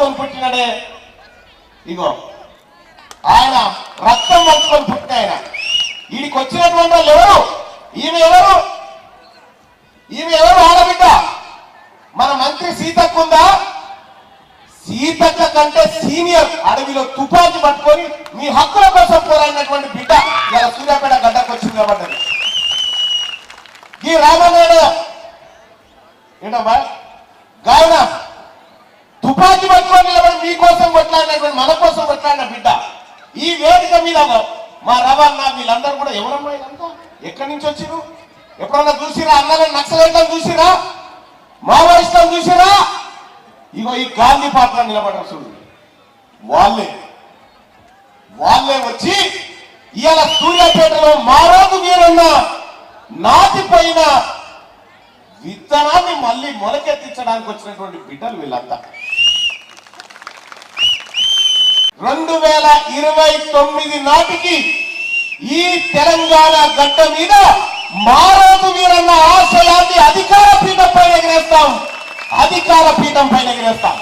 పంచుకొని పుట్టినడే ఇగో ఆయన రక్తం పంచుకొని పుట్టిన ఆయన వీడికి వచ్చినటువంటి వాళ్ళు ఎవరు ఈమె ఎవరు ఆడబిడ్డ మన మంత్రి సీతక్క ఉందా సీతక్క కంటే సీనియర్ అడవిలో తుపాకీ పట్టుకొని మీ హక్కుల కోసం పోరాడినటువంటి బిడ్డ ఇలా సూర్యాపేట గడ్డకు వచ్చింది కాబట్టి ఈ రామనాయుడు ఏంటమ్మా గాయన తుపాకీ పట్టుకొని నిలబడి మీకోసం కొట్లాడినటువంటి మన కోసం కొట్లాడిన బిడ్డ ఈ వేదిక మీద మా రవాణా వీళ్ళందరూ కూడా ఎవరమ్మా ఇదంతా ఎక్కడి నుంచి వచ్చిరు ఎప్పుడన్నా చూసిరా అన్నలను నక్సలైట్లను చూసిరా మావోయిస్టులను చూసిరా ఇగో ఈ గాంధీ పాత్ర నిలబడ్డారు చూడు వాళ్ళే వచ్చి ఇవాళ సూర్యాపేటలో మారోజు మీరున్న నాటిపోయిన విత్తనాన్ని మళ్ళీ మొలకెత్తించడానికి వచ్చినటువంటి బిడ్డలు వీళ్ళంతా 2029 నాటికి ఈ తెలంగాణ గడ్డ మీద మారోజు వీరన్న ఆశయాన్ని అధికార పీఠం పైన ఎగిరేస్తాం